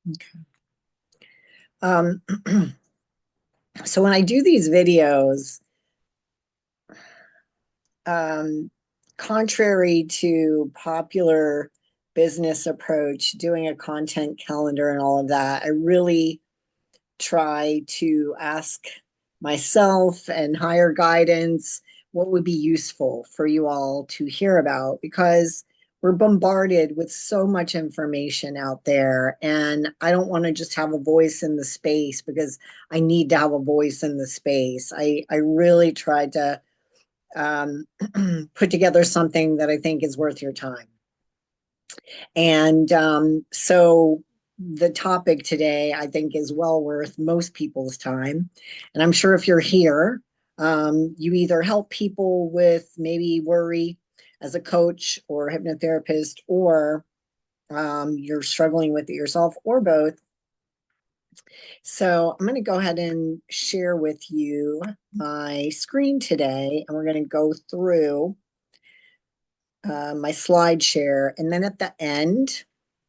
Okay. Um, so when I do these videos, um, contrary to popular business approach, doing a content calendar and all of that, I really try to ask myself and higher guidance what would be useful for you all to hear about, because we're bombarded with so much information out there, and I don't want to just have a voice in the space because I need to have a voice in the space. I really tried to um, put together something that I think is worth your time. And so the topic today, I think, is well worth most people's time. And I'm sure if you're here, you either help people with maybe worry as a coach or hypnotherapist, or you're struggling with it yourself, or both. So I'm going to go ahead and share with you my screen today, and we're going to go through my slide share. And then at the end,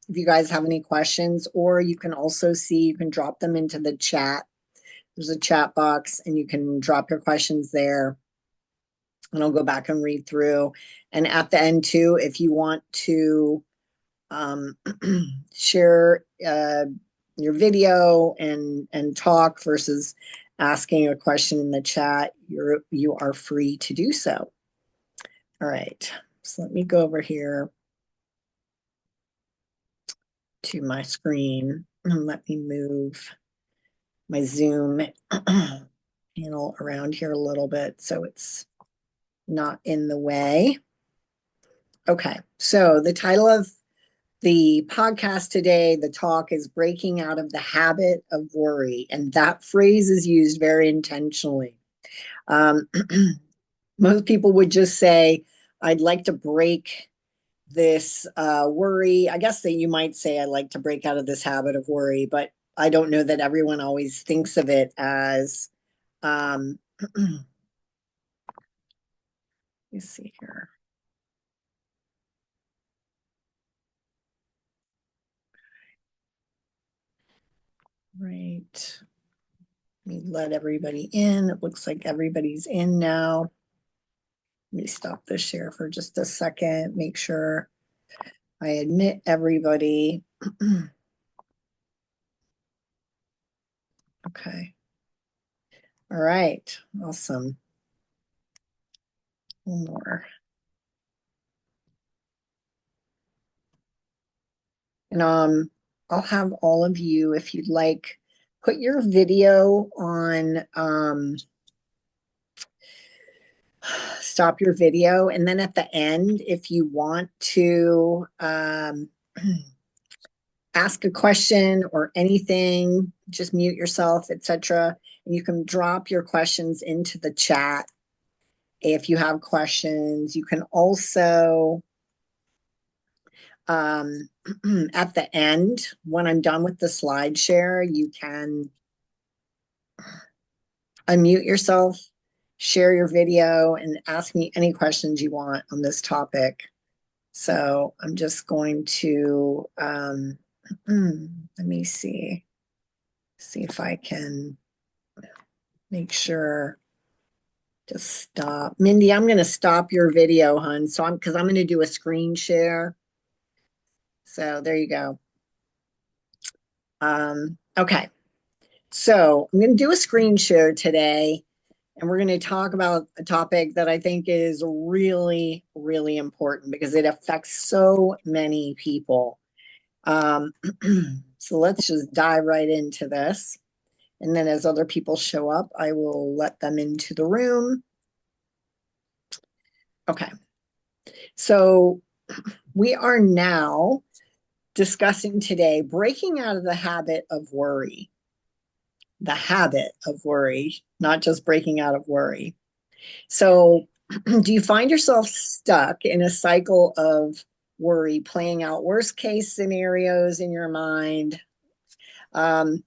if you guys have any questions, or you can also see, you can drop them into the chat. There's a chat box and you can drop your questions there. And I'll go back and read through. And at the end, too, if you want to um, share your video and talk versus asking a question in the chat, you are free to do so. All right, so let me go over here to my screen and let me move my Zoom panel around here a little bit so it's not in the way. Okay, so the title of the podcast today, the talk, is Breaking Out of the Habit of Worry. And that phrase is used very intentionally. Um, most people would just say, I'd like to break this worry. I guess that you might say, I like to break out of this habit of worry, but I don't know that everyone always thinks of it as, let me see here. Right. Let me let everybody in. It looks like everybody's in now. Let me stop the share for just a second, make sure I admit everybody. Okay. All right. Awesome. One more. And I'll have all of you, if you'd like, put your video on, stop your video. And then at the end, if you want to ask a question or anything, just mute yourself, etc. And you can drop your questions into the chat if you have questions. You can also, at the end, when I'm done with the slide share, you can unmute yourself, share your video, and ask me any questions you want on this topic. So I'm just going to, let me see if I can make sure to stop. Mindy, I'm going to stop your video, hun. So because I'm going to do a screen share. So there you go. Okay. So I'm going to do a screen share today, and we're going to talk about a topic that I think is really, really important because it affects so many people. So let's just dive right into this. And then as other people show up, I will let them into the room. Okay. So we are now discussing today breaking out of the habit of worry. The habit of worry, not just breaking out of worry. So, do you find yourself stuck in a cycle of worry, playing out worst case scenarios in your mind? Um,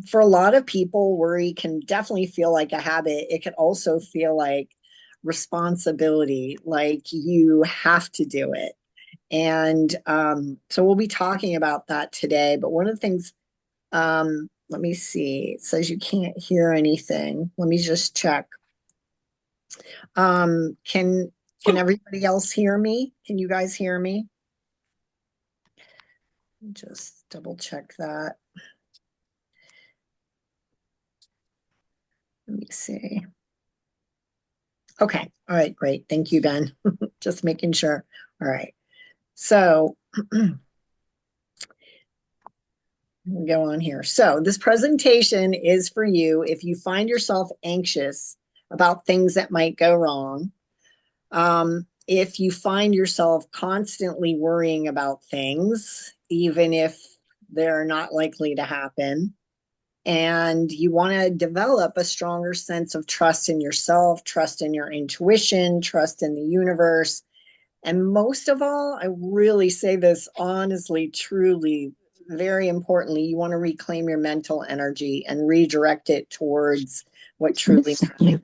for a lot of people, worry can definitely feel like a habit. It can also feel like responsibility, like you have to do it. And so we'll be talking about that today. But one of the things Let me see. It says you can't hear anything. Let me just check. Um, can can everybody else hear me? Can you guys hear me? Just double check that. Let me see. Okay. All right, great. Thank you, Ben. Just making sure. All right. So we go on here. So this presentation is for you if you find yourself anxious about things that might go wrong. If you find yourself constantly worrying about things, even if they're not likely to happen, and you want to develop a stronger sense of trust in yourself, trust in your intuition, trust in the universe. And most of all, I really say this honestly, truly, very importantly, you want to reclaim your mental energy and redirect it towards what truly matters.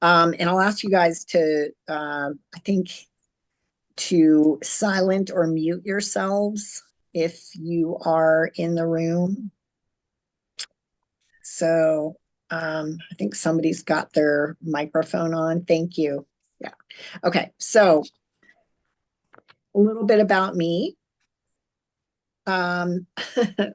And I'll ask you guys to, I think, to silent or mute yourselves if you are in the room. So I think somebody's got their microphone on. Thank you. Yeah. Okay. So a little bit about me. Um,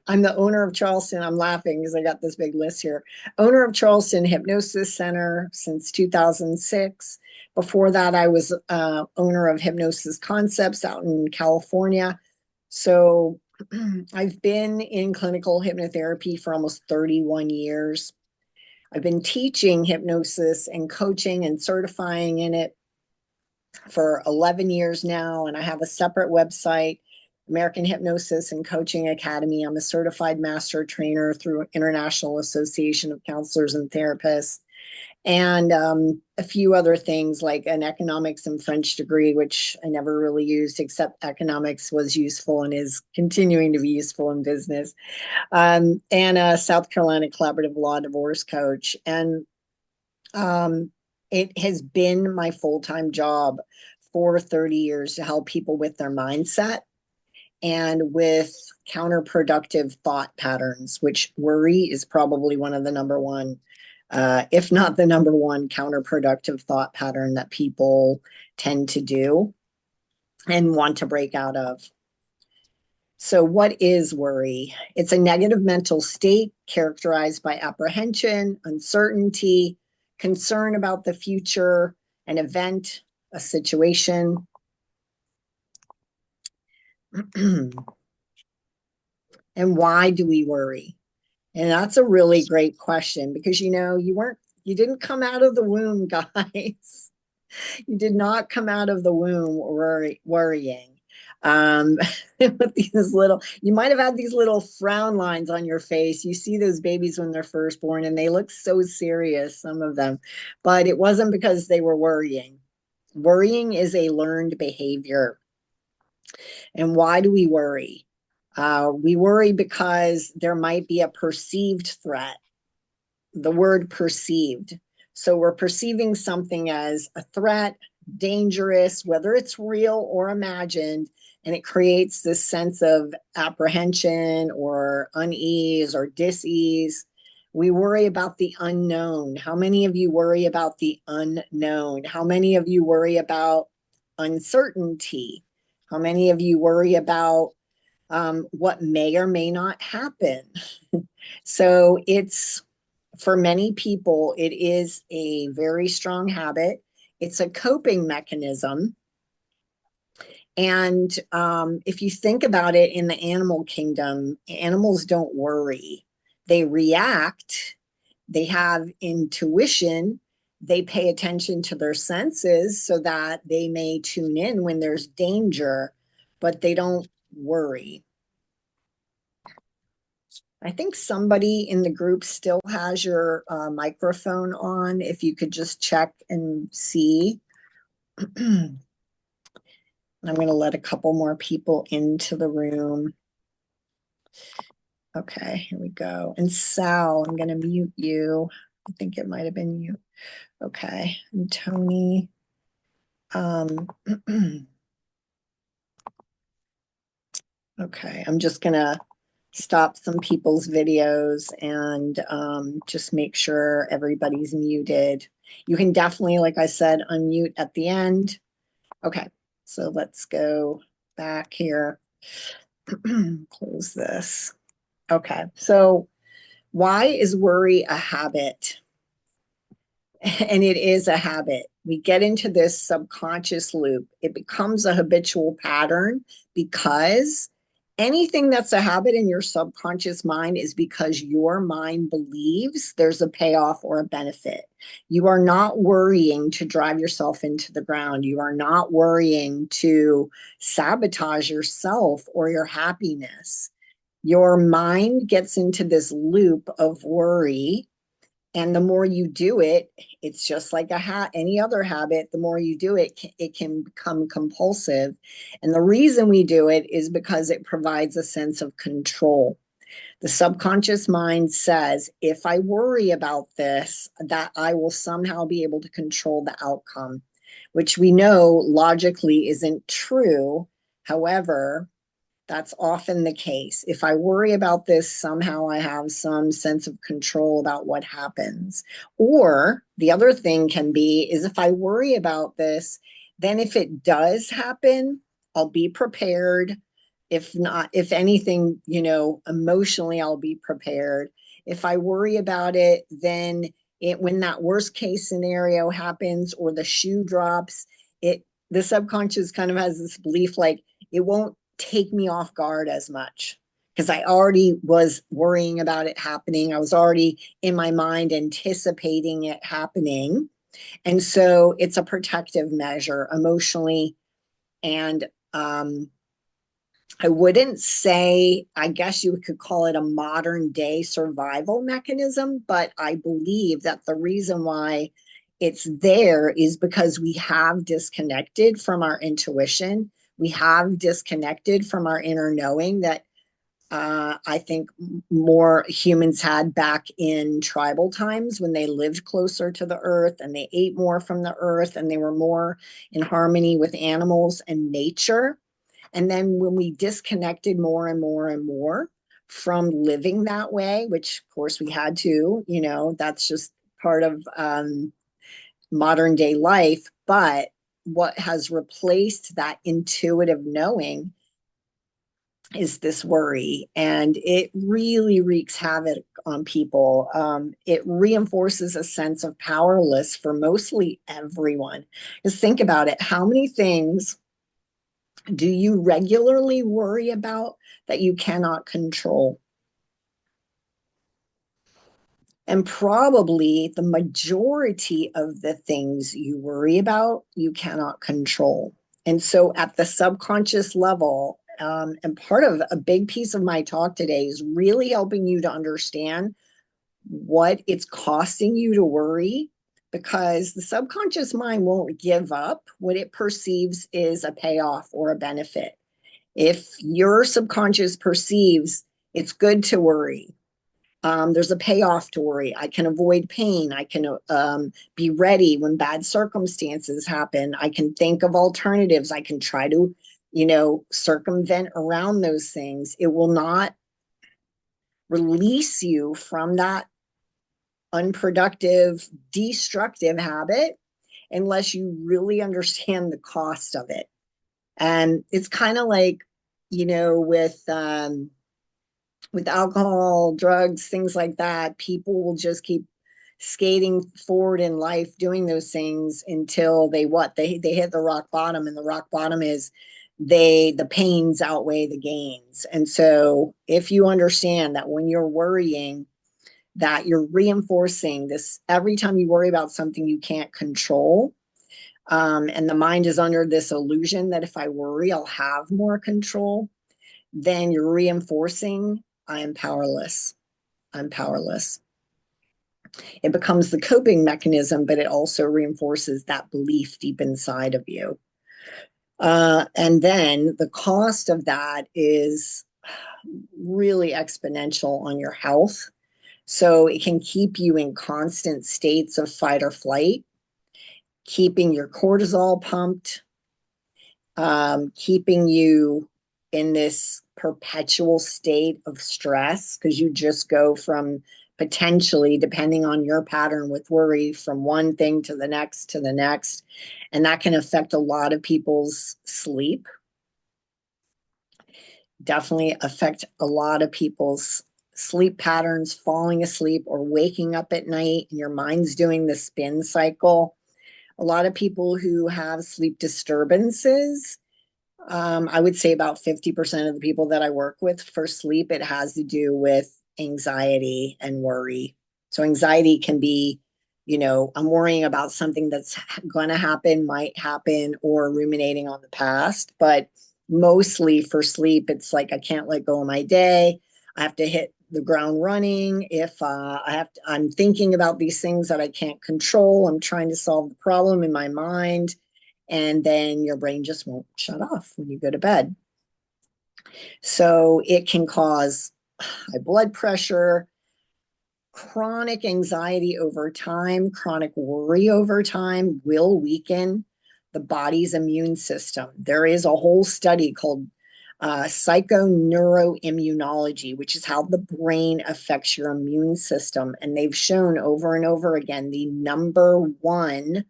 I'm the owner of Charleston. I'm laughing because I got this big list here. Owner of Charleston Hypnosis Center since 2006. Before that, I was owner of Hypnosis Concepts out in California. So I've been in clinical hypnotherapy for almost 31 years. I've been teaching hypnosis and coaching and certifying in it for 11 years now, and I have a separate website, American Hypnosis and Coaching Academy. I'm a certified master trainer through International Association of Counselors and Therapists, and a few other things like an economics and French degree, which I never really used, except economics was useful and is continuing to be useful in business, and a South Carolina collaborative law divorce coach. And um, it has been my full-time job for 30 years to help people with their mindset and with counterproductive thought patterns, which worry is probably one of the number one, if not the number one counterproductive thought pattern that people tend to do and want to break out of. So, what is worry? It's a negative mental state characterized by apprehension, uncertainty, concern about the future, an event, a situation. And why do we worry? And that's a really great question because you didn't come out of the womb, guys. You did not come out of the womb worrying. With these little, you might have had these little frown lines on your face. You see those babies when they're first born and they look so serious, some of them, but it wasn't because they were worrying. Worrying is a learned behavior. And why do we worry? We worry because there might be a perceived threat, the word perceived. So we're perceiving something as a threat, dangerous, whether it's real or imagined, and it creates this sense of apprehension or unease or dis-ease. We worry about the unknown. How many of you worry about the unknown? How many of you worry about uncertainty? How many of you worry about what may or may not happen? So it's for many people, it is a very strong habit. It's a coping mechanism. And if you think about it in the animal kingdom, animals don't worry, they react, they have intuition, they pay attention to their senses so that they may tune in when there's danger, but they don't worry. I think somebody in the group still has your microphone on. If you could just check and see. I'm going to let a couple more people into the room. Okay, here we go. And Sal, I'm going to mute you. I think it might have been you. Okay, and Tony. Okay, I'm just going to stop some people's videos and just make sure everybody's muted. You can definitely, like I said, unmute at the end. Okay, so let's go back here. Close this. Okay, so why is worry a habit? And it is a habit. We get into this subconscious loop. It becomes a habitual pattern because anything that's a habit in your subconscious mind is because your mind believes there's a payoff or a benefit. You are not worrying to drive yourself into the ground. You are not worrying to sabotage yourself or your happiness. Your mind gets into this loop of worry, and the more you do it, it's just like any other habit. The more you do it, it can become compulsive. And the reason we do it is because it provides a sense of control. The subconscious mind says, if I worry about this, that I will somehow be able to control the outcome, which we know logically isn't true. However, that's often the case. If I worry about this, somehow I have some sense of control about what happens. Or the other thing can be is if I worry about this, then if it does happen, I'll be prepared. If not, if anything, emotionally, I'll be prepared. If I worry about it, then when that worst case scenario happens or the shoe drops, the subconscious kind of has this belief like it won't take me off guard as much because I already was worrying about it happening. I was already in my mind anticipating it happening. And so it's a protective measure emotionally. And I wouldn't say, I guess you could call it a modern day survival mechanism, but I believe that the reason why it's there is because we have disconnected from our intuition. We have disconnected from our inner knowing that I think more humans had back in tribal times when they lived closer to the earth and they ate more from the earth and they were more in harmony with animals and nature. And then when we disconnected more and more and more from living that way, which of course we had to, that's just part of modern day life. But what has replaced that intuitive knowing is this worry, and it really wreaks havoc on people. It reinforces a sense of powerless for mostly everyone. Just think about it. How many things do you regularly worry about that you cannot control? And probably the majority of the things you worry about, you cannot control. And so at the subconscious level, and part of a big piece of my talk today is really helping you to understand what it's costing you to worry, because the subconscious mind won't give up what it perceives is a payoff or a benefit. If your subconscious perceives it's good to worry, there's a payoff to worry. I can avoid pain. I can be ready when bad circumstances happen. I can think of alternatives. I can try to, circumvent around those things. It will not release you from that unproductive, destructive habit unless you really understand the cost of it. And it's kind of like, with alcohol, drugs, things like that, people will just keep skating forward in life doing those things until they hit the rock bottom, and the rock bottom is the pains outweigh the gains. And so if you understand that when you're worrying, that you're reinforcing this every time you worry about something you can't control, and the mind is under this illusion that if I worry I'll have more control, then you're reinforcing I am powerless. I'm powerless. It becomes the coping mechanism, but it also reinforces that belief deep inside of you. And then the cost of that is really exponential on your health. So it can keep you in constant states of fight or flight, keeping your cortisol pumped, keeping you in this perpetual state of stress, because you just go from potentially, depending on your pattern with worry, from one thing to the next to the next. And that can affect a lot of people's sleep. Definitely affect a lot of people's sleep patterns, falling asleep or waking up at night, and your mind's doing the spin cycle. A lot of people who have sleep disturbances, I would say about 50% of the people that I work with for sleep, it has to do with anxiety and worry. So anxiety can be, I'm worrying about something that's going to happen, might happen, or ruminating on the past. But mostly for sleep, it's like I can't let go of my day. I have to hit the ground running. If I'm thinking about these things that I can't control, I'm trying to solve the problem in my mind, and then your brain just won't shut off when you go to bed. So it can cause high blood pressure, chronic anxiety over time, chronic worry over time will weaken the body's immune system. There is a whole study called psychoneuroimmunology, which is how the brain affects your immune system. And they've shown over and over again the number one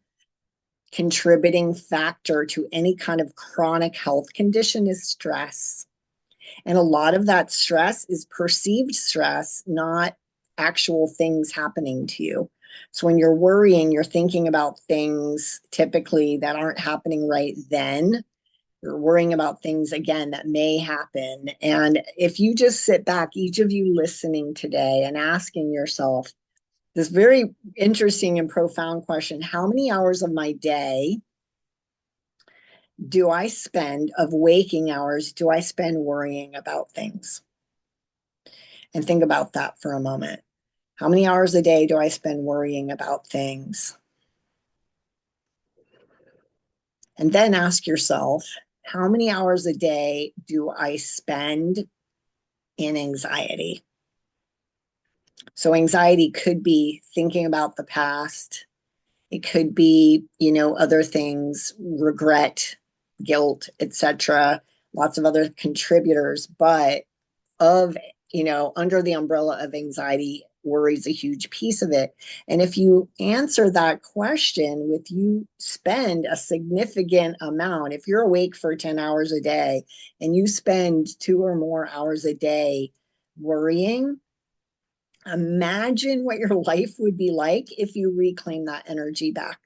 contributing factor to any kind of chronic health condition is stress. And a lot of that stress is perceived stress, not actual things happening to you. So when you're worrying, you're thinking about things typically that aren't happening right then. You're worrying about things again that may happen. And if you just sit back, each of you listening today and asking yourself this very interesting and profound question: how many hours of my day do I spend, of waking hours, do I spend worrying about things? And think about that for a moment. How many hours a day do I spend worrying about things? And then ask yourself, how many hours a day do I spend in anxiety? So anxiety could be thinking about the past. It could be, other things, regret, guilt, etc. Lots of other contributors, but of, under the umbrella of anxiety, worry is a huge piece of it. And if you answer that question with, you spend a significant amount, if you're awake for 10 hours a day and you spend 2 or more hours a day worrying, imagine what your life would be like if you reclaim that energy back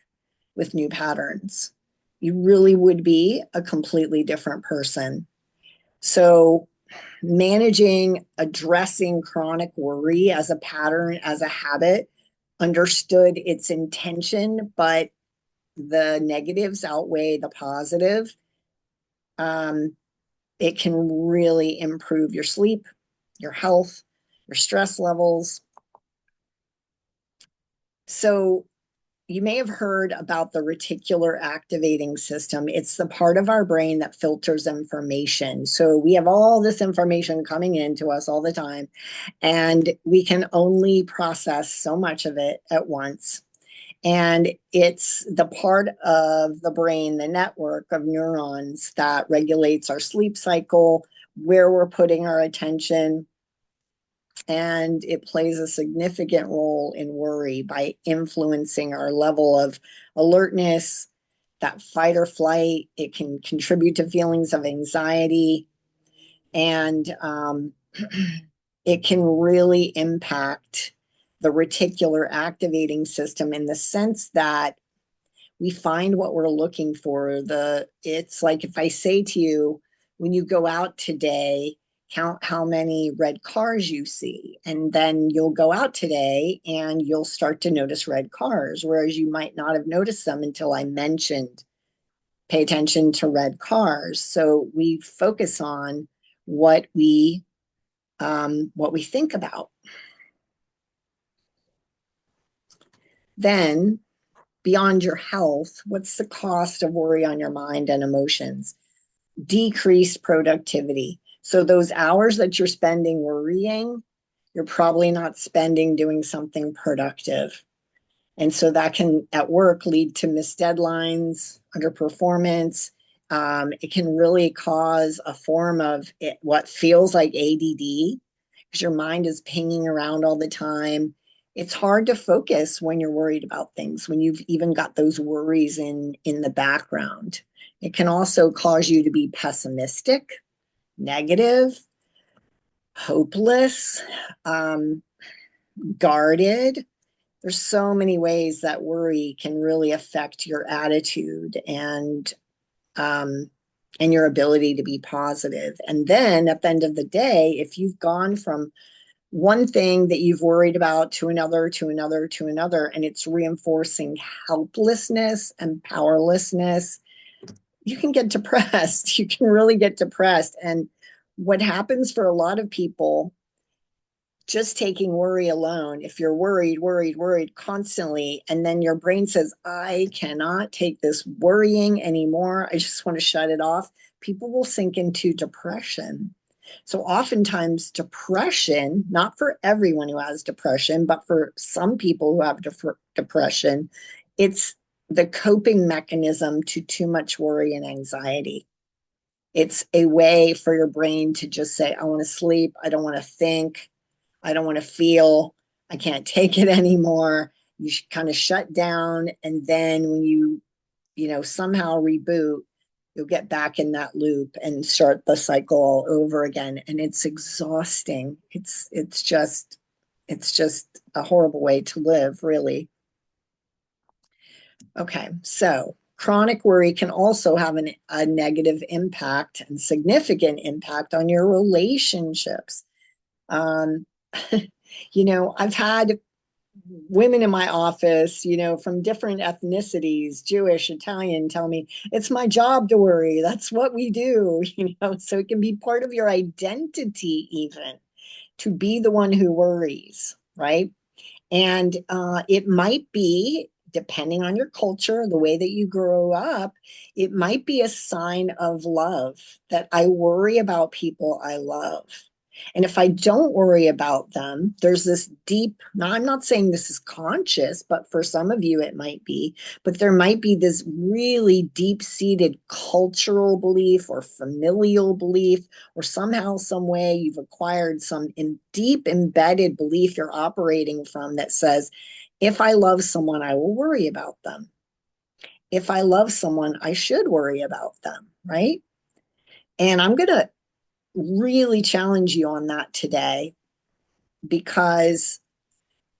with new patterns. You really would be a completely different person. So managing, addressing chronic worry as a pattern, as a habit, understood its intention, but the negatives outweigh the positive. It can really improve your sleep, your health, your stress levels. So you may have heard about the reticular activating system. It's the part of our brain that filters information. So we have all this information coming into us all the time, and we can only process so much of it at once. And it's the part of the brain, the network of neurons, that regulates our sleep cycle, where we're putting our attention, and it plays a significant role in worry by influencing our level of alertness, that fight or flight. It can contribute to feelings of anxiety, and it can really impact the reticular activating system in the sense that we find what we're looking for. It's like if I say to you, when you go out today, count how many red cars you see, and then you'll go out today and you'll start to notice red cars, whereas you might not have noticed them until I mentioned pay attention to red cars. So we focus on what we think about. Then, beyond your health, what's the cost of worry on your mind and emotions? Decreased productivity. So those hours that you're spending worrying, you're probably not spending doing something productive. And so that can, at work, lead to missed deadlines, underperformance, It can really cause a form of what feels like ADD because your mind is pinging around all the time. It's hard to focus when you're worried about things, when you've even got those worries in the background. It can also cause you to be pessimistic, negative, hopeless, um, guarded. There's so many ways that worry can really affect your attitude um, and your ability to be positive. And then at the end of the day, if you've gone from one thing that you've worried about to another, to another, to another, and it's reinforcing helplessness and powerlessness, you can get depressed. You can really get depressed. And what happens for a lot of people, just taking worry alone, if you're worried constantly, and then your brain says, I cannot take this worrying anymore, I just want to shut it off, people will sink into depression. So, oftentimes, depression, not for everyone who has depression, but for some people who have depression, it's the coping mechanism to too much worry and anxiety. It's a way for your brain to just say, I want to sleep, I don't want to think, I don't want to feel, I can't take it anymore. You kind of shut down. And then when somehow reboot, you'll get back in that loop and start the cycle all over again. And it's exhausting. It's just a horrible way to live, really. Okay, so chronic worry can also have a negative impact and significant impact on your relationships. Um, I've had women in my office, from different ethnicities, Jewish, Italian, tell me it's my job to worry. That's what we do, so it can be part of your identity, even to be the one who worries, right? And it might be, depending on your culture, the way that you grow up, it might be a sign of love that I worry about people I love. And if I don't worry about them, there's this deep, now I'm not saying this is conscious, but for some of you it might be, but there might be this really deep seated cultural belief or familial belief, or somehow, some way you've acquired some deep embedded belief you're operating from that says, if I love someone, I will worry about them. If I love someone, I should worry about them, right? And I'm going to really challenge you on that today because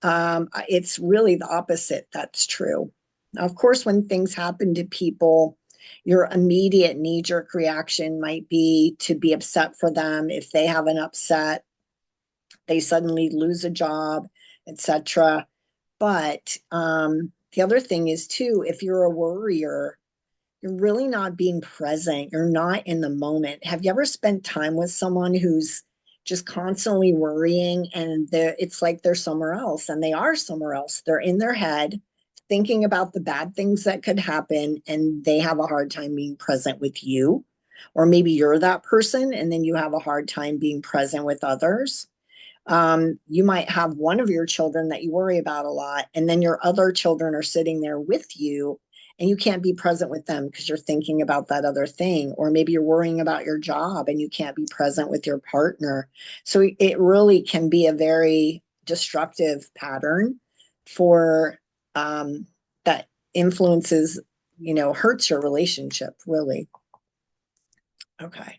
it's really the opposite that's true. Now, of course, when things happen to people, your immediate knee jerk reaction might be to be upset for them. If they have an upset, they suddenly lose a job, etc. But the other thing is, too, if you're a worrier, you're really not being present. You're not in the moment. Have you ever spent time with someone who's just constantly worrying and it's like they're somewhere else and they are somewhere else? They're in their head thinking about the bad things that could happen and they have a hard time being present with you. Or maybe you're that person and then you have a hard time being present with others. You might have one of your children that you worry about a lot, and then your other children are sitting there with you, and you can't be present with them because you're thinking about that other thing. Or maybe you're worrying about your job and you can't be present with your partner. So it really can be a very destructive pattern for that influences, hurts your relationship, really. Okay.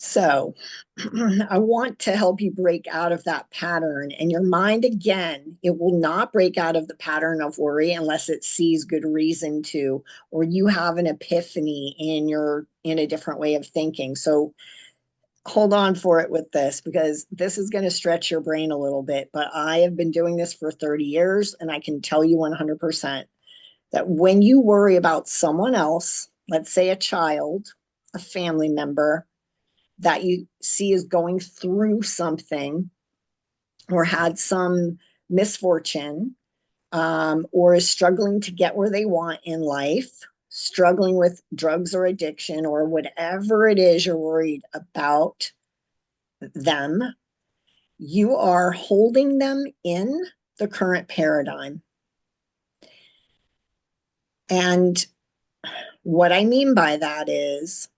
So I want to help you break out of that pattern. And your mind, again, it will not break out of the pattern of worry unless it sees good reason to, or you have an epiphany in a different way of thinking. So hold on for it with this because this is going to stretch your brain a little bit. But I have been doing this for 30 years and I can tell you 100% that when you worry about someone else, let's say a child, a family member, that you see is going through something or had some misfortune, or is struggling to get where they want in life, struggling with drugs or addiction or whatever it is you're worried about them, you are holding them in the current paradigm. And What I mean by that is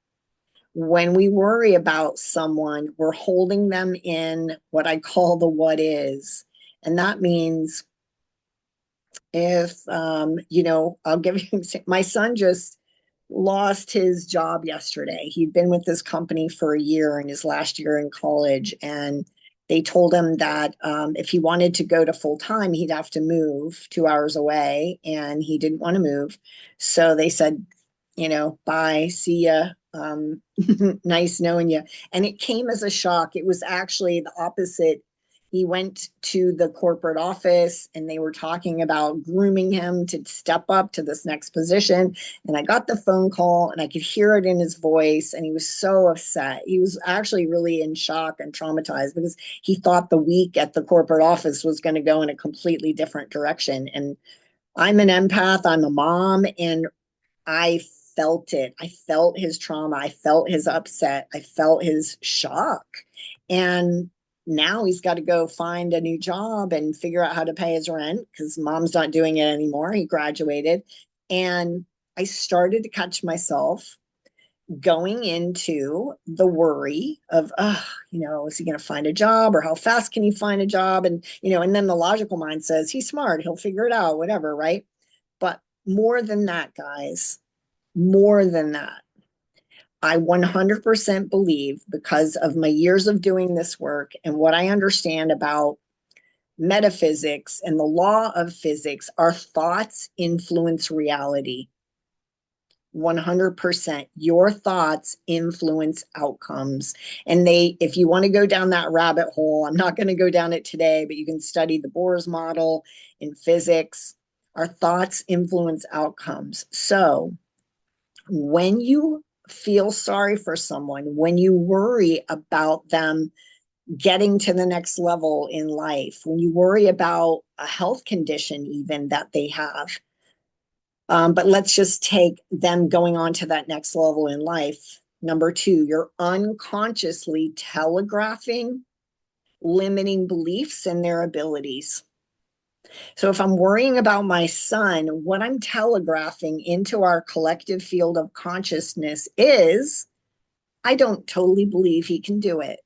when we worry about someone, we're holding them in what I call the what is. And that means if I'll give you my son just lost his job yesterday. He'd been with this company for a year in his last year in college, and they told him that if he wanted to go to full time, he'd have to move 2 hours away, and he didn't want to move. So they said, bye, see ya. Nice knowing you. And it came as a shock. It was actually the opposite. He went to the corporate office and they were talking about grooming him to step up to this next position. And I got the phone call and I could hear it in his voice. And he was so upset. He was actually really in shock and traumatized because he thought the week at the corporate office was going to go in a completely different direction. And I'm an empath, I'm a mom, and I felt it. I felt his trauma. I felt his upset. I felt his shock. And now he's got to go find a new job and figure out how to pay his rent because mom's not doing it anymore. He graduated. And I started to catch myself going into the worry of, is he going to find a job or how fast can he find a job? And then the logical mind says, he's smart. He'll figure it out, whatever. Right. But more than that, guys, more than that, I 100% believe because of my years of doing this work and what I understand about metaphysics and the law of physics, our thoughts influence reality. 100%. Your thoughts influence outcomes. And if you want to go down that rabbit hole, I'm not going to go down it today, but you can study the Bohr's model in physics. Our thoughts influence outcomes. So, when you feel sorry for someone, when you worry about them getting to the next level in life, when you worry about a health condition, even that they have, but let's just take them going on to that next level in life. Number two, you're unconsciously telegraphing limiting beliefs and their abilities. So if I'm worrying about my son, what I'm telegraphing into our collective field of consciousness is I don't totally believe he can do it,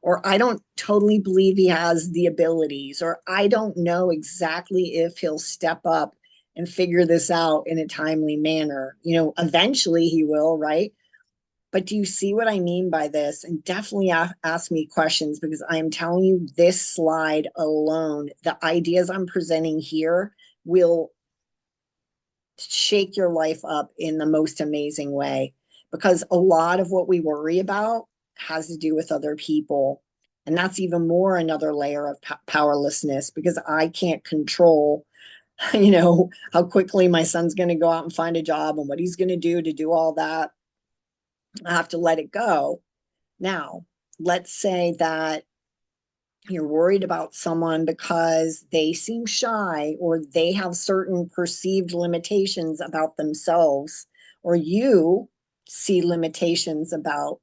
or I don't totally believe he has the abilities, or I don't know exactly if he'll step up and figure this out in a timely manner. Eventually he will, right? But do you see what I mean by this? And definitely ask me questions because I am telling you, this slide alone, the ideas I'm presenting here will shake your life up in the most amazing way. Because a lot of what we worry about has to do with other people. And that's even more another layer of powerlessness because I can't control, how quickly my son's going to go out and find a job and what he's going to do all that. I have to let it go. Now, let's say that you're worried about someone because they seem shy or they have certain perceived limitations about themselves, or you see limitations about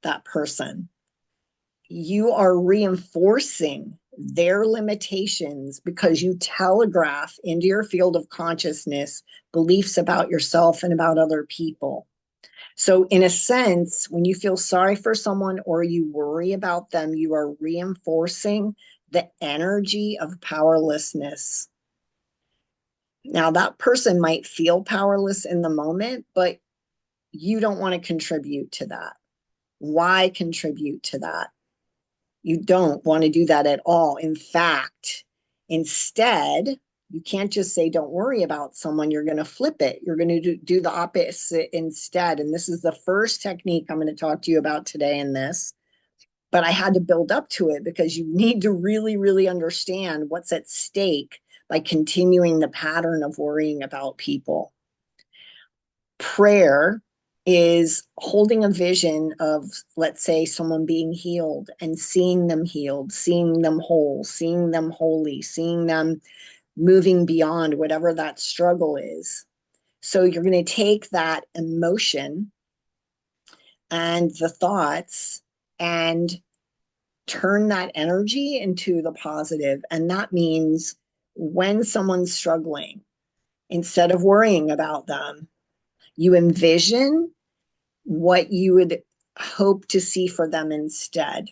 that person. You are reinforcing their limitations because you telegraph into your field of consciousness beliefs about yourself and about other people. So, in a sense, when you feel sorry for someone or you worry about them, you are reinforcing the energy of powerlessness. Now, that person might feel powerless in the moment, but you don't want to contribute to that. Why contribute to that? You don't want to do that at all. In fact, instead, you can't just say, don't worry about someone. You're going to flip it. You're going to do the opposite instead. And this is the first technique I'm going to talk to you about today in this. But I had to build up to it because you need to really, really understand what's at stake by continuing the pattern of worrying about people. Prayer is holding a vision of, let's say, someone being healed and seeing them healed, seeing them whole, seeing them holy, seeing them moving beyond whatever that struggle is. So you're going to take that emotion and the thoughts and turn that energy into the positive. And that means when someone's struggling, instead of worrying about them, You envision what you would hope to see for them instead.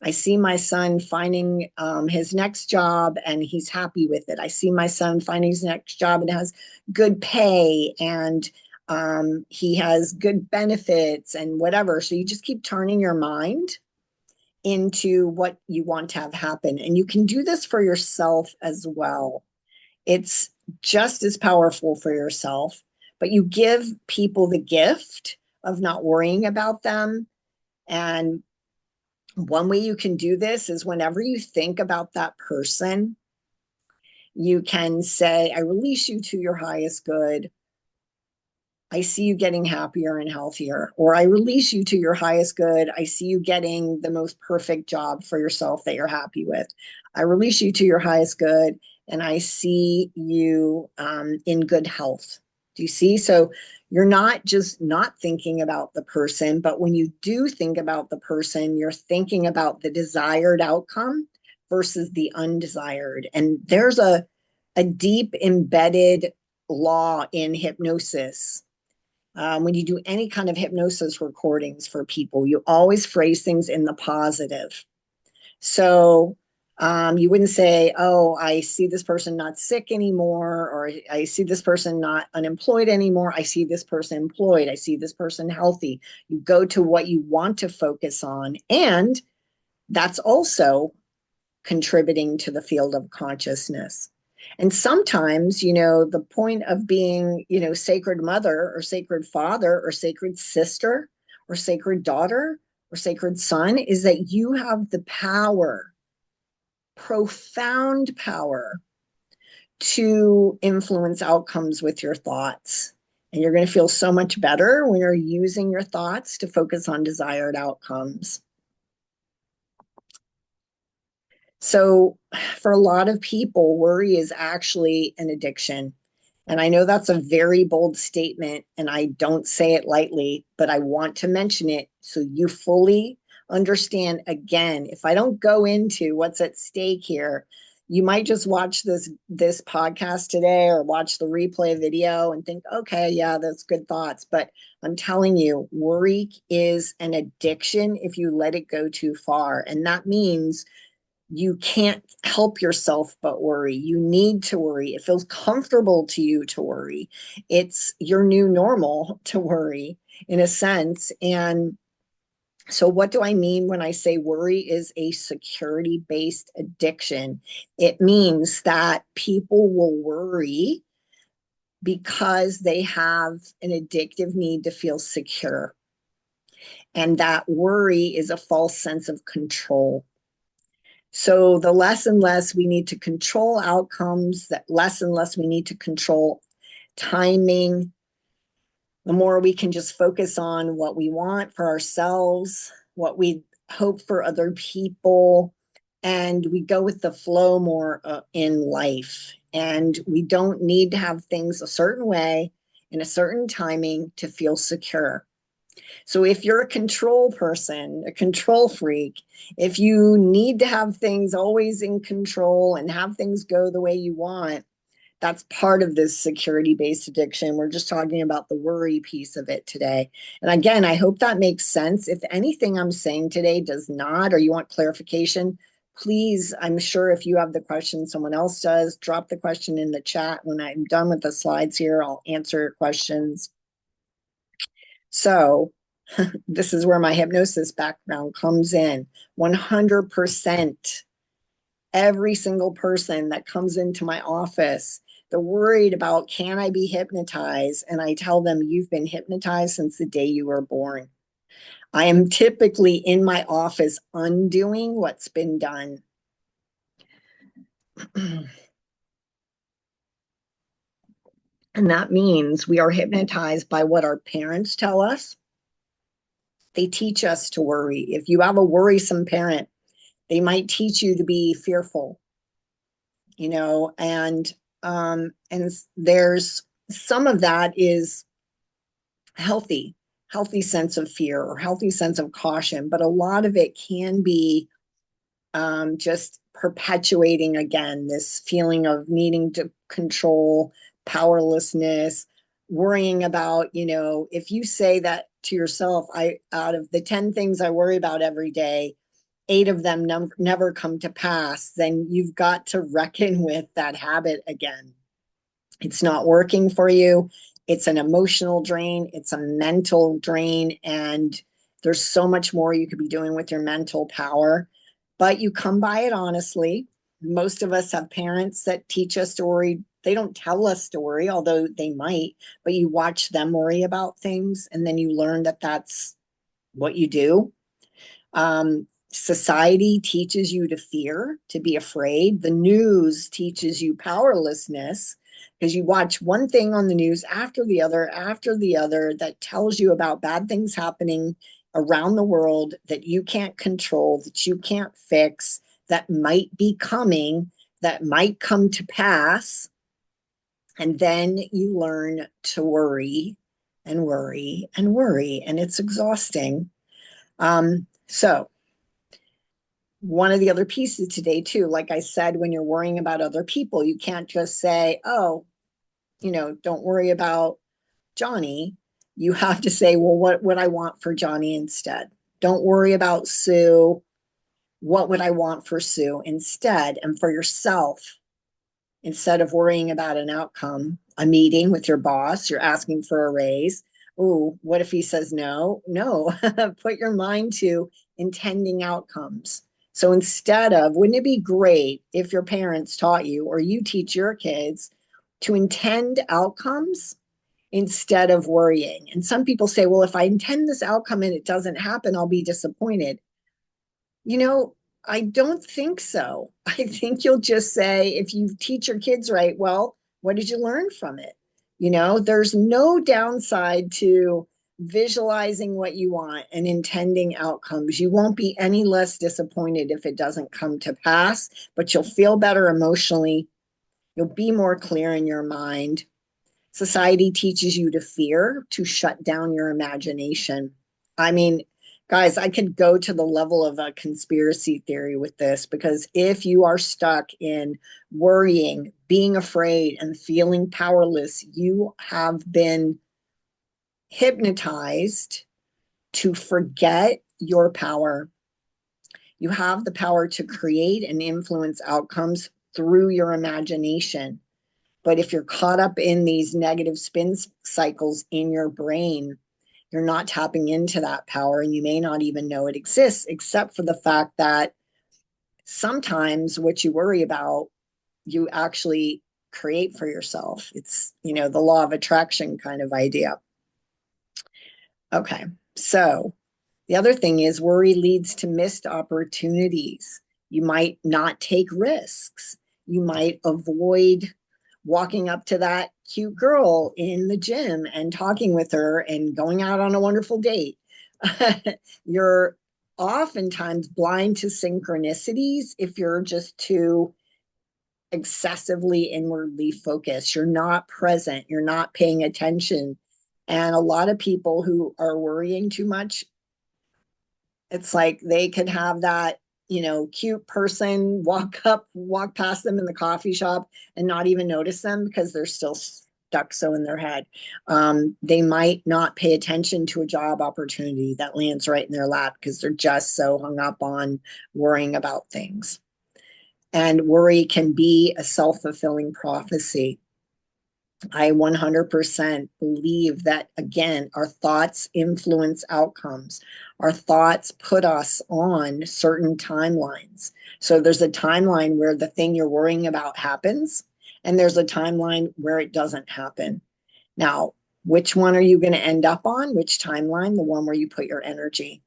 I see my son finding his next job and he's happy with it. I see my son finding his next job and has good pay and he has good benefits and whatever. So you just keep turning your mind into what you want to have happen. And you can do this for yourself as well. It's just as powerful for yourself, but you give people the gift of not worrying about them. And one way you can do this is whenever you think about that person, you can say, I release you to your highest good. I see you getting happier and healthier, or I release you to your highest good. I see you getting the most perfect job for yourself that you're happy with. I release you to your highest good, and I see you in good health. Do you see? So you're not just not thinking about the person, but when you do think about the person, you're thinking about the desired outcome versus the undesired. And there's a deep embedded law in hypnosis when you do any kind of hypnosis recordings for people, you always phrase things in the positive. So you wouldn't say, oh, I see this person not sick anymore, or I see this person not unemployed anymore. I see this person employed. I see this person healthy. You go to what you want to focus on. And that's also contributing to the field of consciousness. And sometimes, the point of being, sacred mother or sacred father or sacred sister or sacred daughter or sacred son is that you have the power, profound power to influence outcomes with your thoughts. And you're going to feel so much better when you're using your thoughts to focus on desired outcomes. So, for a lot of people, worry is actually an addiction. And I know that's a very bold statement, and I don't say it lightly, but I want to mention it so you fully understand. Again, if I don't go into what's at stake here, you might just watch this podcast today or watch the replay video and think, okay, yeah, that's good thoughts. But I'm telling you, worry is an addiction if you let it go too far. And that means you can't help yourself but worry. You need to worry. It feels comfortable to you to worry. It's your new normal to worry in a sense. And so, what do I mean when I say worry is a security based addiction? It means that people will worry because they have an addictive need to feel secure. And that worry is a false sense of control. So the less and less we need to control outcomes, that less and less we need to control timing, the more we can just focus on what we want for ourselves, what we hope for other people, and we go with the flow more in life. And we don't need to have things a certain way in a certain timing to feel secure. So if you're a control person, a control freak, if you need to have things always in control and have things go the way you want, that's part of this security-based addiction. We're just talking about the worry piece of it today. And again, I hope that makes sense. If anything I'm saying today does not, or you want clarification, please, I'm sure if you have the question, someone else does, drop the question in the chat. When I'm done with the slides here, I'll answer your questions. So this is where my hypnosis background comes in. 100%. Every single person that comes into my office, they're worried about, can I be hypnotized? And I tell them, you've been hypnotized since the day you were born. I am typically in my office undoing what's been done. And that means we are hypnotized by what our parents tell us. They teach us to worry. If you have a worrisome parent, they might teach you to be fearful, and there's some of that is healthy sense of fear or healthy sense of caution, but a lot of it can be just perpetuating again this feeling of needing to control, powerlessness, worrying about, if you say that to yourself, out of the 10 things I worry about every day, 8 of them never come to pass, then you've got to reckon with that habit again. It's not working for you. It's an emotional drain, it's a mental drain, and there's so much more you could be doing with your mental power. But you come by it honestly. Most of us have parents that teach us to worry. They don't tell us to worry, although they might, but you watch them worry about things, and then you learn that that's what you do. Society teaches you to fear, to be afraid. The news teaches you powerlessness because you watch one thing on the news after the other that tells you about bad things happening around the world that you can't control, that you can't fix, that might be coming, that might come to pass. And then you learn to worry and worry and worry, and it's exhausting. So one of the other pieces today too, like I said, when you're worrying about other people, you can't just say, oh, don't worry about Johnny. You have to say, well, what would I want for Johnny instead? Don't worry about Sue. What would I want for Sue instead? And for yourself, instead of worrying about an outcome, a meeting with your boss, you're asking for a raise. Oh, what if he says no? No, put your mind to intending outcomes. So instead of, wouldn't it be great if your parents taught you or you teach your kids to intend outcomes instead of worrying? And some people say, well, if I intend this outcome and it doesn't happen, I'll be disappointed. You know, I don't think so. I think you'll just say, if you teach your kids right, well, what did you learn from it? There's no downside to visualizing what you want and intending outcomes. You won't be any less disappointed if it doesn't come to pass, but you'll feel better emotionally. You'll be more clear in your mind. Society teaches you to fear, to shut down your imagination. I mean, guys, I could go to the level of a conspiracy theory with this because if you are stuck in worrying, being afraid, and feeling powerless, you have been hypnotized to forget your power. You have the power to create and influence outcomes through your imagination. But if you're caught up in these negative spin cycles in your brain, you're not tapping into that power and you may not even know it exists, except for the fact that sometimes what you worry about, you actually create for yourself. It's, the law of attraction kind of idea. Okay. So the other thing is worry leads to missed opportunities. You might not take risks. You might avoid walking up to that cute girl in the gym and talking with her and going out on a wonderful date. You're oftentimes blind to synchronicities if you're just too excessively inwardly focused. You're not present, you're not paying attention. And a lot of people who are worrying too much, it's like they could have that, cute person walk past them in the coffee shop and not even notice them because they're still stuck so in their head. They might not pay attention to a job opportunity that lands right in their lap because they're just so hung up on worrying about things. And worry can be a self-fulfilling prophecy. I 100% believe that, again, our thoughts influence outcomes. Our thoughts put us on certain timelines. So there's a timeline where the thing you're worrying about happens, and there's a timeline where it doesn't happen. Now, which one are you going to end up on? Which timeline? The one where you put your energy.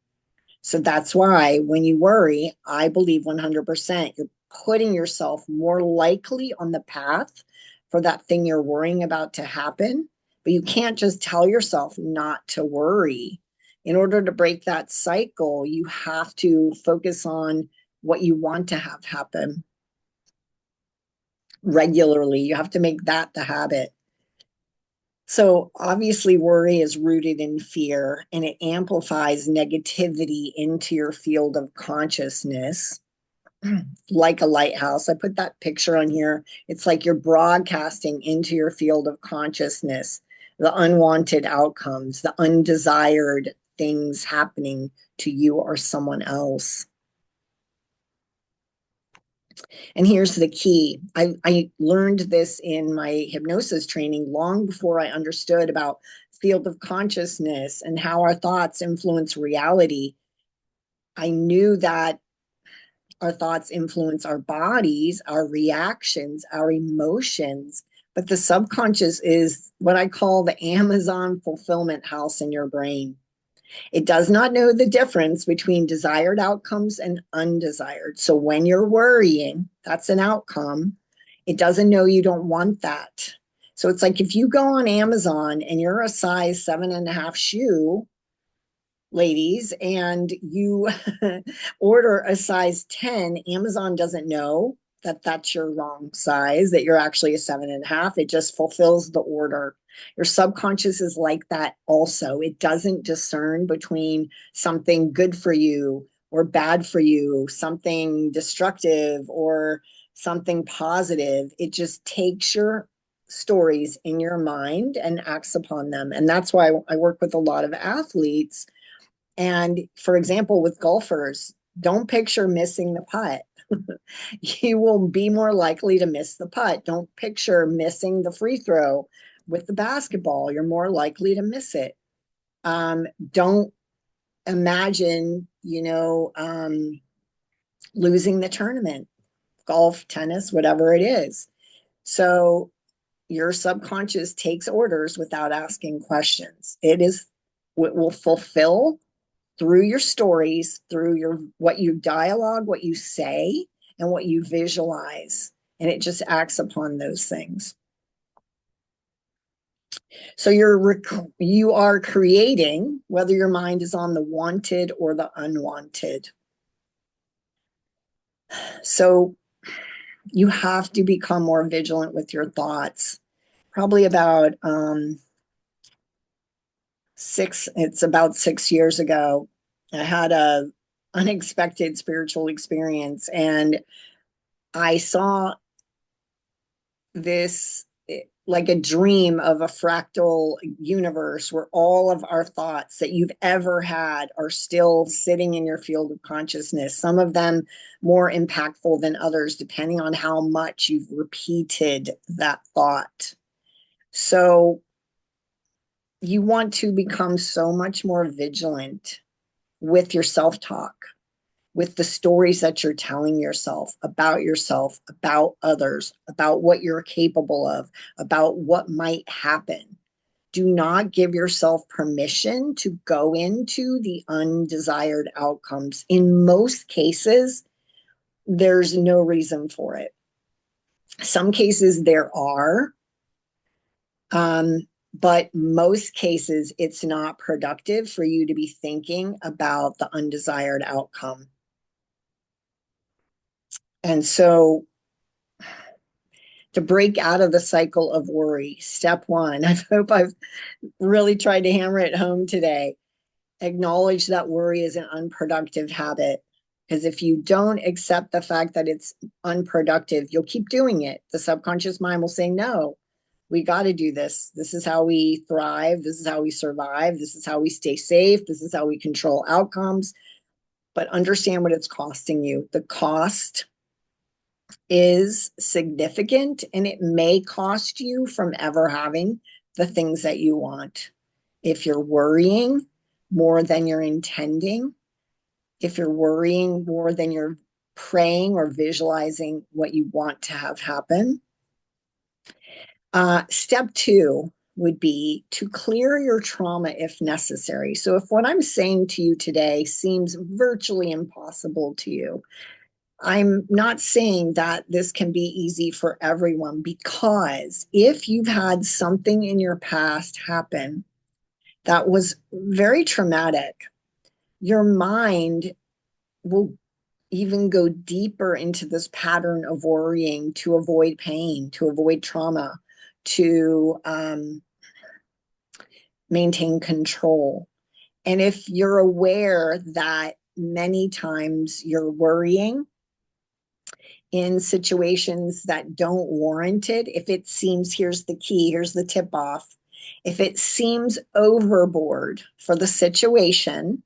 So that's why when you worry, I believe 100% you're putting yourself more likely on the path for that thing you're worrying about to happen. But you can't just tell yourself not to worry. In order to break that cycle, you have to focus on what you want to have happen regularly. You have to make that the habit. So obviously, worry is rooted in fear and it amplifies negativity into your field of consciousness, like a lighthouse. I put that picture on here. It's like you're broadcasting into your field of consciousness the unwanted outcomes, the undesired things happening to you or someone else. And here's the key. I learned this in my hypnosis training long before I understood about field of consciousness and how our thoughts influence reality. I knew that our thoughts influence our bodies, our reactions, our emotions, but the subconscious is what I call the Amazon fulfillment house in your brain. It does not know the difference between desired outcomes and undesired. So when you're worrying, that's an outcome. It doesn't know you don't want that. So it's like if you go on Amazon and you're a size 7.5 shoe, ladies, and you order a size 10, Amazon doesn't know that that's your wrong size, that you're actually a 7.5. It just fulfills the order. Your subconscious is like that also. It doesn't discern between something good for you or bad for you, something destructive or something positive. It just takes your stories in your mind and acts upon them. And that's why I work with a lot of athletes. And for example, with golfers, don't picture missing the putt. You will be more likely to miss the putt. Don't picture missing the free throw with the basketball. You're more likely to miss it. Don't imagine, losing the tournament, golf, tennis, whatever it is. So your subconscious takes orders without asking questions. It will fulfill through your stories, through your what you dialogue, what you say, and what you visualize. And it just acts upon those things. So you are creating whether your mind is on the wanted or the unwanted. So you have to become more vigilant with your thoughts. Probably about it's about 6 years ago, I had a unexpected spiritual experience, and I saw this like a dream of a fractal universe where all of our thoughts that you've ever had are still sitting in your field of consciousness, some of them more impactful than others depending on how much you've repeated that thought. So you want to become so much more vigilant with your self-talk, with the stories that you're telling yourself, about others, about what you're capable of, about what might happen. Do not give yourself permission to go into the undesired outcomes. In most cases, there's no reason for it. Some cases there are, but most cases it's not productive for you to be thinking about the undesired outcome. And so to break out of the cycle of worry, step one, I hope I've really tried to hammer it home today. Acknowledge that worry is an unproductive habit. Because if you don't accept the fact that it's unproductive, you'll keep doing it. The subconscious mind will say, no, we got to do this. This is how we thrive. This is how we survive. This is how we stay safe. This is how we control outcomes. But understand what it's costing you. The cost is significant, and it may cost you from ever having the things that you want. If you're worrying more than you're intending, if you're worrying more than you're praying or visualizing what you want to have happen. Step two would be to clear your trauma if necessary. So if what I'm saying to you today seems virtually impossible to you, I'm not saying that this can be easy for everyone, because if you've had something in your past happen that was very traumatic, your mind will even go deeper into this pattern of worrying to avoid pain, to avoid trauma, to maintain control. And if you're aware that many times you're worrying in situations that don't warrant it, if it seems, here's the key, here's the tip off. If it seems overboard for the situation,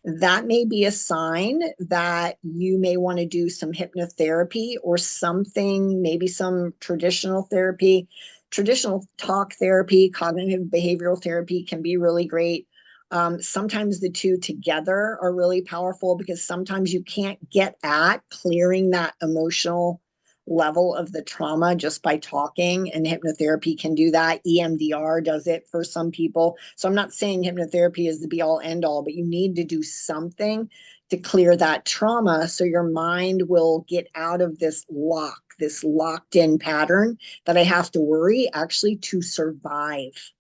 that may be a sign that you may want to do some hypnotherapy or something, maybe some traditional therapy. Traditional talk therapy, cognitive behavioral therapy can be really great. Sometimes the two together are really powerful because sometimes you can't get at clearing that emotional level of the trauma just by talking, and hypnotherapy can do that. EMDR does it for some people. So I'm not saying hypnotherapy is the be all end all, but you need to do something to clear that trauma so your mind will get out of this locked in pattern that I have to worry actually to survive.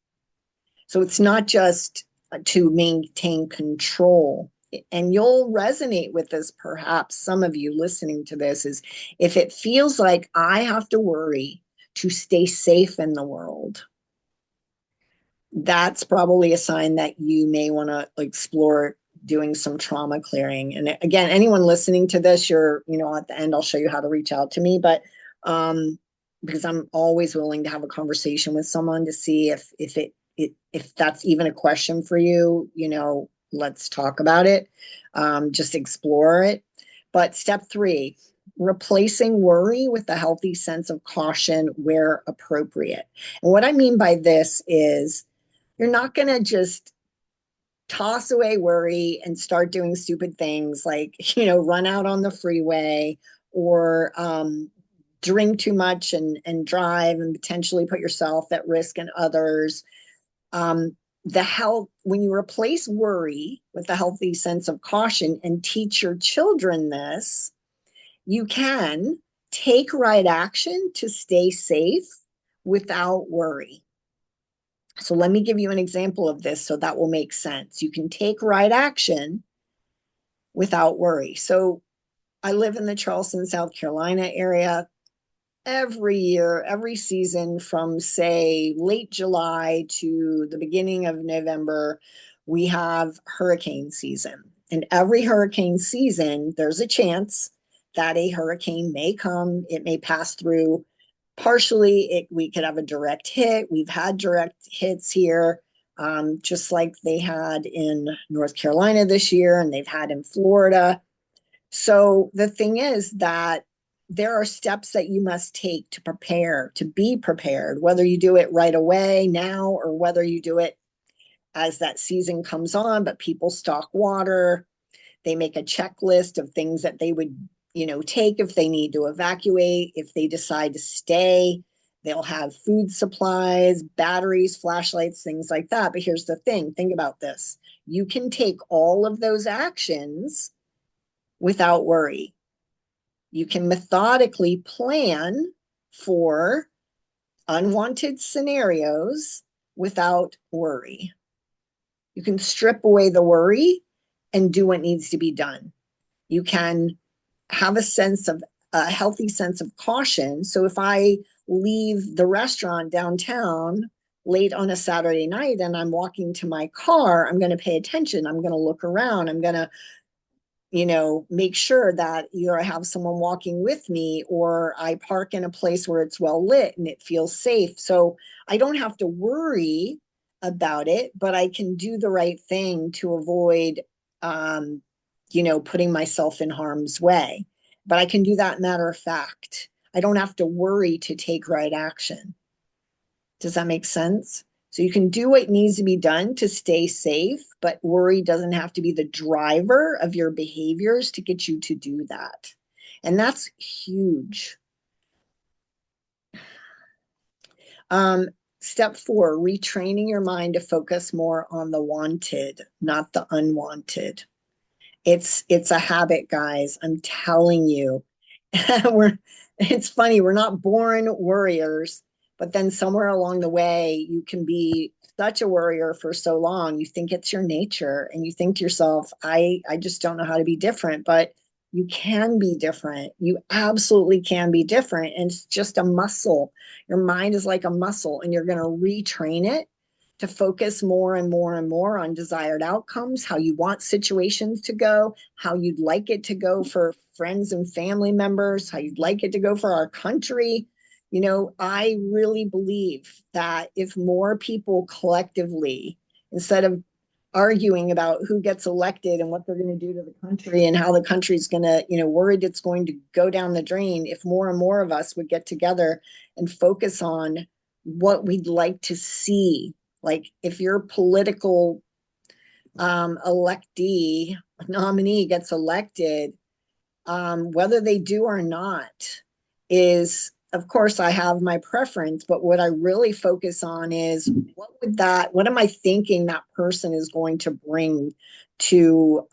So it's not just to maintain control. And you'll resonate with this, perhaps some of you listening to this, is if it feels like I have to worry to stay safe in the world, that's probably a sign that you may want to explore doing some trauma clearing. And again, anyone listening to this, at the end, I'll show you how to reach out to me. But because I'm always willing to have a conversation with someone to see if that's even a question for you, let's talk about it. Just explore it. But step 3, replacing worry with a healthy sense of caution where appropriate. And what I mean by this is you're not going to just toss away worry and start doing stupid things like, run out on the freeway or drink too much and drive and potentially put yourself at risk and others. The health, when you replace worry with a healthy sense of caution and teach your children this, you can take right action to stay safe without worry. So let me give you an example of this so that will make sense. You can take right action without worry. So I live in the Charleston, South Carolina area. Every year, every season, from say late July to the beginning of November, we have hurricane season. And every hurricane season, there's a chance that a hurricane may come. It may pass through partially. We could have a direct hit. We've had direct hits here, just like they had in North Carolina this year and they've had in Florida. So the thing is that there are steps that you must take to prepare, to be prepared, whether you do it right away now or whether you do it as that season comes on. But people stock water, they make a checklist of things that they would, take if they need to evacuate, if they decide to stay. They'll have food supplies, batteries, flashlights, things like that. But here's the thing, think about this. You can take all of those actions without worry. You can methodically plan for unwanted scenarios without worry. You can strip away the worry and do what needs to be done. You can have a healthy sense of caution. So if I leave the restaurant downtown late on a Saturday night and I'm walking to my car, I'm going to pay attention. I'm going to look around. I'm going to make sure that either I have someone walking with me or I park in a place where it's well lit and it feels safe. So I don't have to worry about it, but I can do the right thing to avoid, putting myself in harm's way. But I can do that matter of fact. I don't have to worry to take right action. Does that make sense? So you can do what needs to be done to stay safe, but worry doesn't have to be the driver of your behaviors to get you to do that. And that's huge. Step 4, retraining your mind to focus more on the wanted, not the unwanted. It's a habit, guys. I'm telling you. It's funny, we're not born worriers, but then somewhere along the way you can be such a worrier for so long, you think it's your nature and you think to yourself, I just don't know how to be different. But you can be different. You absolutely can be different, and it's just a muscle. Your mind is like a muscle, and you're going to retrain it to focus more and more and more on desired outcomes, how you want situations to go, how you'd like it to go for friends and family members, how you'd like it to go for our country. I really believe that if more people collectively, instead of arguing about who gets elected and what they're going to do to the country and how the country's going to, worried it's going to go down the drain, if more and more of us would get together and focus on what we'd like to see. Like if your political electee nominee gets elected, whether they do or not is, of course, I have my preference, but what I really focus on is what am I thinking that person is going to bring to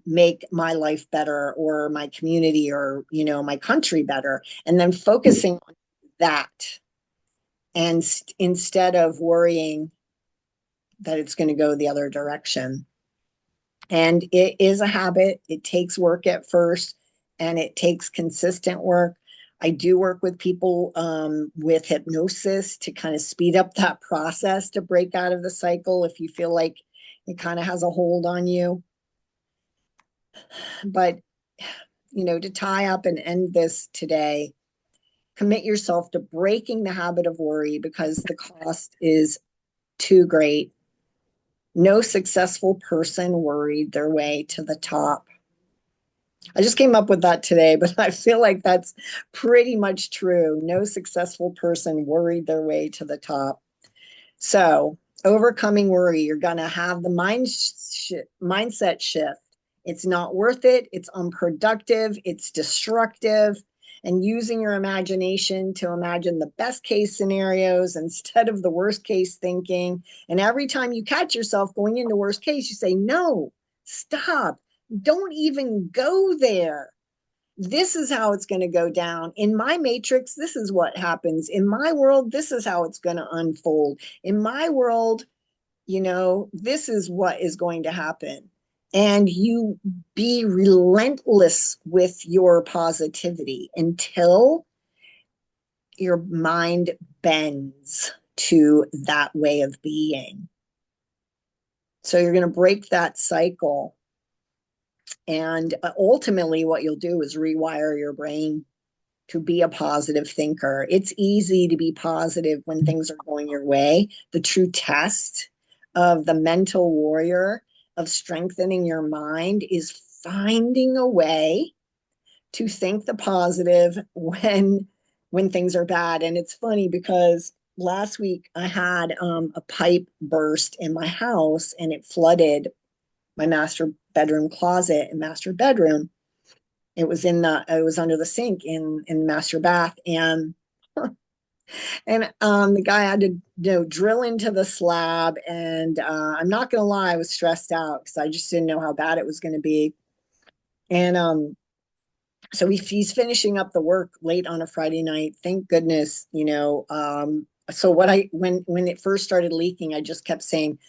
make my life better or my community or, my country better. And then focusing on that and instead of worrying that it's going to go the other direction. And it is a habit. It takes work at first and it takes consistent work. I do work with people with hypnosis to kind of speed up that process to break out of the cycle if you feel like it kind of has a hold on you. But, to tie up and end this today, commit yourself to breaking the habit of worry because the cost is too great. No successful person worried their way to the top. I just came up with that today, but I feel like that's pretty much true. No successful person worried their way to the top. So, overcoming worry, you're going to have the mindset shift. It's not worth it. It's unproductive. It's destructive. And using your imagination to imagine the best case scenarios instead of the worst case thinking. And every time you catch yourself going into worst case, you say, no, stop. Don't even go there. This is how it's going to go down. In my matrix, this is what happens. In my world, this is how it's going to unfold. In my world, this is what is going to happen. And you be relentless with your positivity until your mind bends to that way of being. So you're going to break that cycle. And ultimately, what you'll do is rewire your brain to be a positive thinker. It's easy to be positive when things are going your way. The true test of the mental warrior of strengthening your mind is finding a way to think the positive when things are bad. And it's funny because last week I had a pipe burst in my house and it flooded my master bedroom closet and master bedroom. It was under the sink in master bath, and the guy had to drill into the slab, and I'm not gonna lie, I was stressed out because I just didn't know how bad it was going to be. And so he's finishing up the work late on a Friday night. Thank goodness, so when it first started leaking, I just kept saying,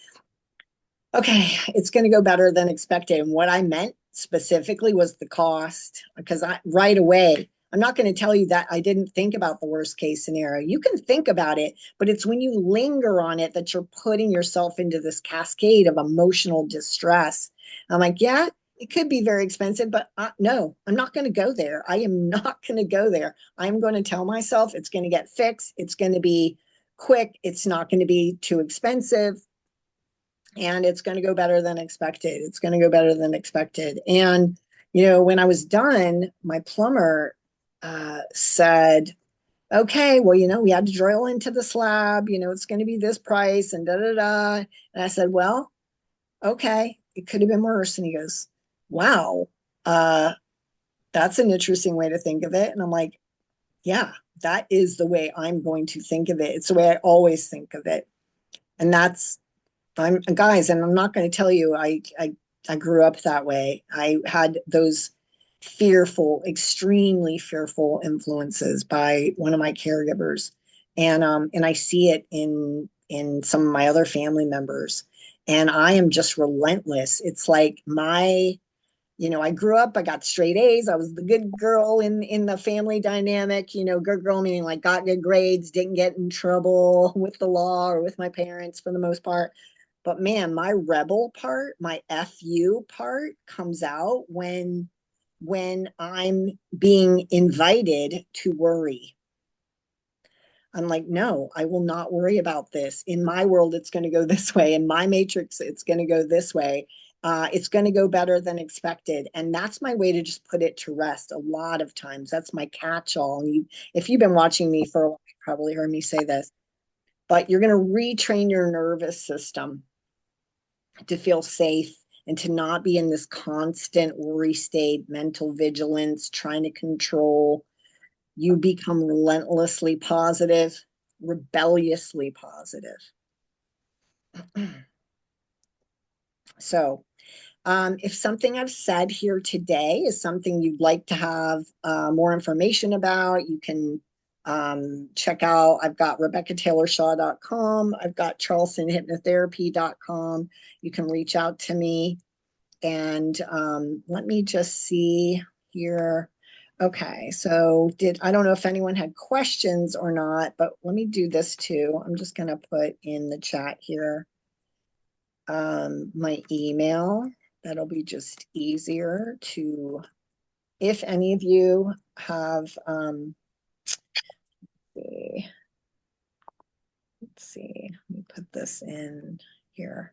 okay, it's going to go better than expected. And what I meant specifically was the cost, because right away, I'm not going to tell you that I didn't think about the worst case scenario. You can think about it, but it's when you linger on it that you're putting yourself into this cascade of emotional distress. I'm like, yeah, it could be very expensive, but no, I'm not going to go there. I am not going to go there. I'm going to tell myself it's going to get fixed. It's going to be quick. It's not going to be too expensive, and it's going to go better than expected. It's going to go better than expected. And, when I was done, my plumber said, okay, well, we had to drill into the slab, it's going to be this price and da da da. And I said, well, okay, it could have been worse. And he goes, wow, uh, that's an interesting way to think of it. And I'm like, yeah, that is the way I'm going to think of it. It's the way I always think of it. And I'm guys, and I'm not going to tell you I grew up that way. I had those extremely fearful influences by one of my caregivers, and I see it in some of my other family members, and I am just relentless. It's like I grew up, I got straight A's. I was the good girl in the family dynamic, good girl meaning like got good grades, didn't get in trouble with the law or with my parents for the most part. But man, my rebel part, my FU part comes out when I'm being invited to worry. I'm like, no, I will not worry about this. In my world, it's going to go this way. In my matrix, it's going to go this way. It's going to go better than expected. And that's my way to just put it to rest a lot of times. That's my catch-all. And if you've been watching me for a while, you probably heard me say this, but you're going to retrain your nervous system to feel safe and to not be in this constant worry state, mental vigilance, trying to control. You become relentlessly positive, rebelliously positive. So, if something I've said here today is something you'd like to have more information about, you can check out. I've got RebeccaTaylorShaw.com. I've got CharlestonHypnotherapy.com. You can reach out to me. And let me just see here. Okay, so I don't know if anyone had questions or not, but let me do this too. I'm just going to put in the chat here my email. That'll be just easier to, if any of you have, let's see, let me put this in here.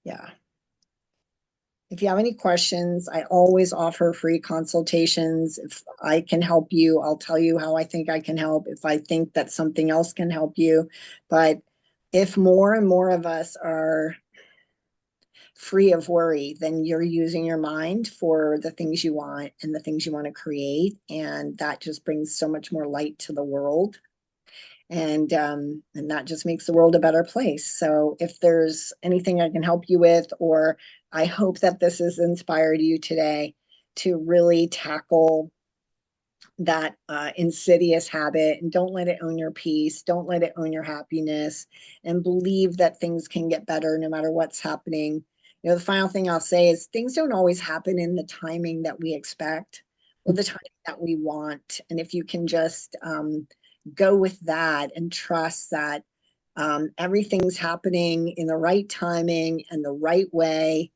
Yeah. If you have any questions, I always offer free consultations. If I can help you, I'll tell you how I think I can help. If I think that something else can help you. But if more and more of us are free of worry, then you're using your mind for the things you want and the things you want to create. And that just brings so much more light to the world. And that just makes the world a better place. So if there's anything I can help you with, or I hope that this has inspired you today to really tackle that insidious habit, and don't let it own your peace, don't let it own your happiness, and believe that things can get better no matter what's happening. You know, the final thing I'll say is things don't always happen in the timing that we expect or the timing that we want. And if you can just go with that and trust that everything's happening in the right timing and the right way.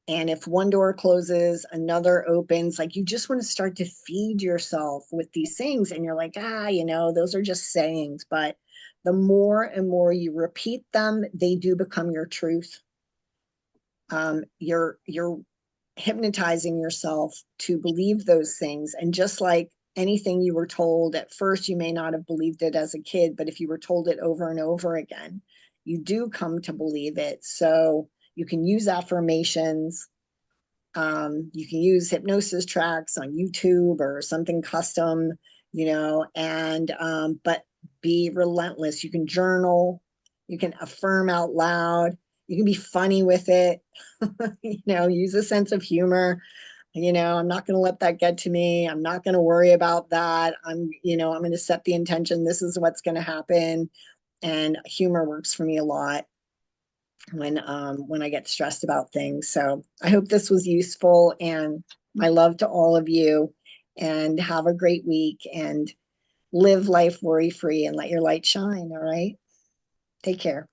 And if one door closes, another opens. Like, you just want to start to feed yourself with these things. And you're like, those are just sayings. But the more and more you repeat them, they do become your truth. You're hypnotizing yourself to believe those things. And just like anything you were told at first, you may not have believed it as a kid, but if you were told it over and over again, you do come to believe it. So you can use affirmations. You can use hypnosis tracks on YouTube or something custom, and but be relentless. You can journal, you can affirm out loud, you can be funny with it, use a sense of humor. I'm not going to let that get to me. I'm not going to worry about that. I'm going to set the intention. This is what's going to happen. And humor works for me a lot when I get stressed about things. So I hope this was useful, and my love to all of you, and have a great week and live life worry free and let your light shine. All right. Take care.